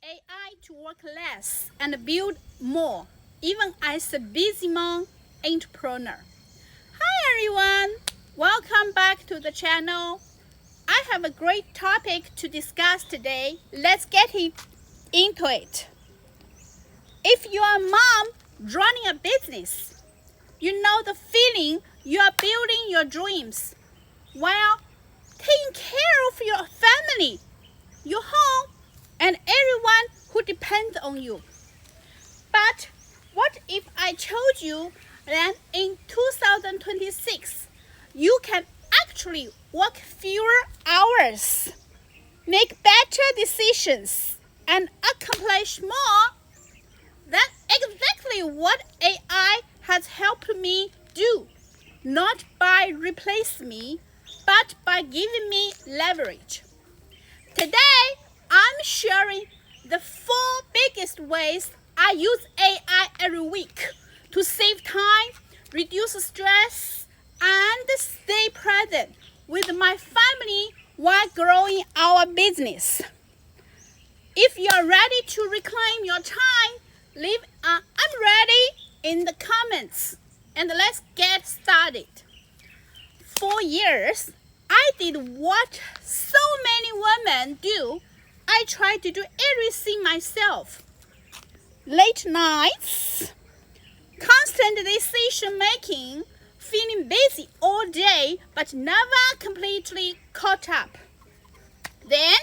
AI to work less and build more, even as a busy mom entrepreneur. Hi everyone, welcome back to the channel. I have a great topic to discuss today. Let's get into it. If you are a mom running a business, you know the feeling you are building your dreams while taking care of your family, your home, and everyone who depends on you. But what if I told you that in 2026, you can actually work fewer hours, make better decisions, and accomplish more? That's exactly what AI has helped me do, not by replacing me, but by giving me leverage. Today, I'm sharing the 4 biggest ways I use AI every week to save time, reduce stress, and stay present with my family while growing our business. If you are ready to reclaim your time, leave an "I'm ready" in the comments, and let's get started. For years, I did what so many women do. I tried to do everything myself. Late nights, constant decision making, feeling busy all day but never completely caught up. Then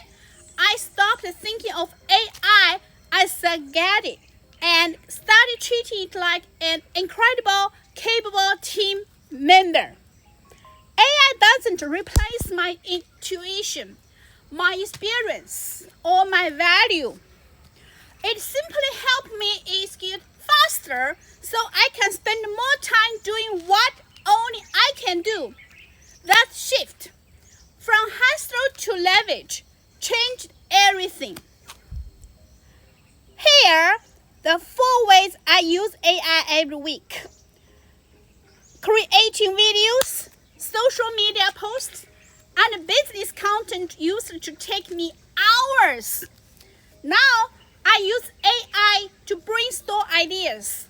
I stopped thinking of AI as a gadget and started treating it like an incredible, capable team member. AI doesn't replace my intuition, my experience, or my value. It simply helps me execute faster so I can spend more time doing what only I can do. That shift from hustle to leverage changed everything. Here are the 4 ways I use AI every week. Creating videos, social media posts, and business content used to take me hours. Now I use AI to brainstorm ideas,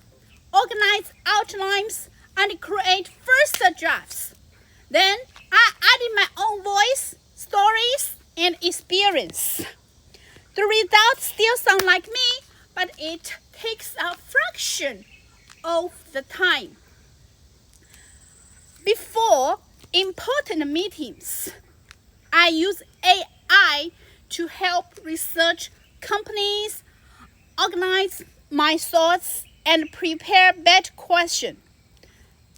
organize outlines, and create first drafts. Then I added my own voice, stories, and experience. The results still sound like me, but it takes a fraction of the time. Before important meetings, I use AI to help research companies, organize my thoughts, and prepare better questions.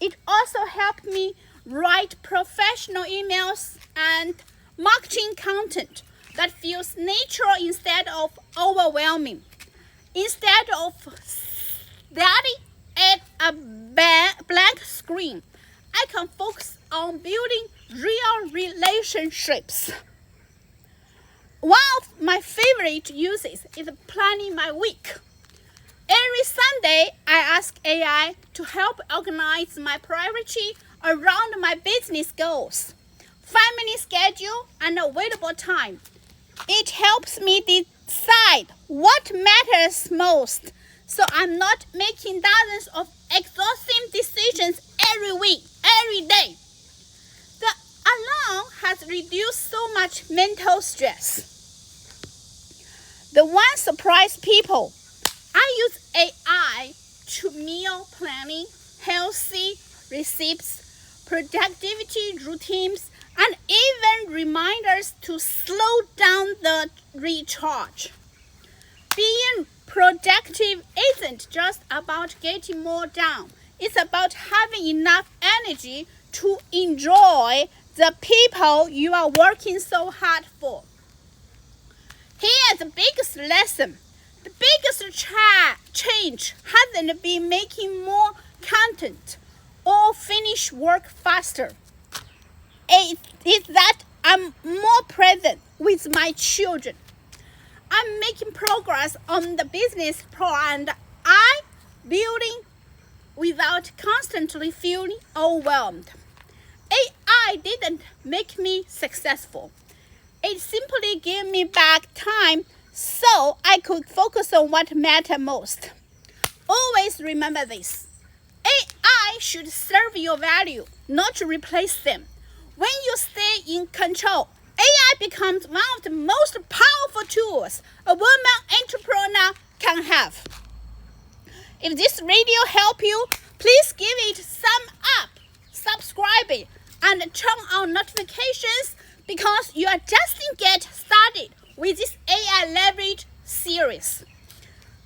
It also helped me write professional emails and marketing content that feels natural instead of overwhelming. Instead of staring at a blank screen, I can focus on building real relationships. One of my favorite uses is planning my week. Every Sunday, I ask AI to help organize my priority around my business goals, family schedule, and available time. It helps me decide what matters most, so I'm not making dozens of exhausting decisions every day. The alone has reduced so much mental stress. The one surprise people. I use AI to meal planning, healthy recipes, productivity routines, and even reminders to slow down the recharge. Being productive isn't just about getting more done. It's about having enough energy to enjoy the people you are working so hard for. Here's the biggest lesson. The biggest change hasn't been making more content or finish work faster. It is that I'm more present with my children. I'm making progress on the business plan I'm building without constantly feeling overwhelmed. AI didn't make me successful. It simply gave me back time so so I could focus on what mattered most. Always remember this. AI should serve your value, not replace them. When you stay in control, AI becomes one of the most powerful tools a woman entrepreneur can have. If this video helped you, please give it a thumb up, subscribe it, and turn on notifications because you are just getting started with this AI leverage series.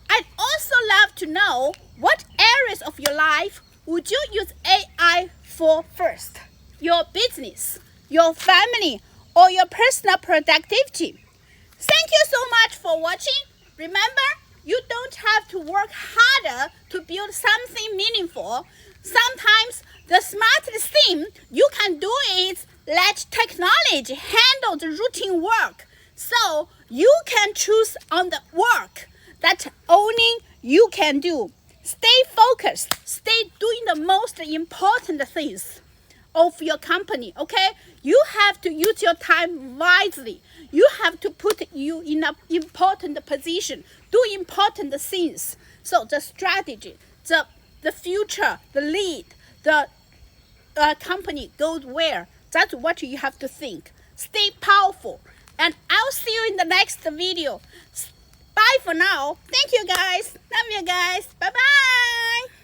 I'd also love to know what areas of your life would you use AI for first? Your business, your family, or your personal productivity? Thank you so much for watching. Remember, you don't have to work harder to build something meaningful. Sometimes the smartest thing you can do is let technology handle the routine work so you can choose on the work that only you can do. Stay focused. Stay doing the most important things of your company, okay? You have to use your time wisely. You have to put you in an important position, do important things. So the strategy, the future, the lead, the company goes where. That's what you have to think. Stay powerful. And I'll see you in the next video. Bye for now. Thank you guys. Love you guys. Bye-bye.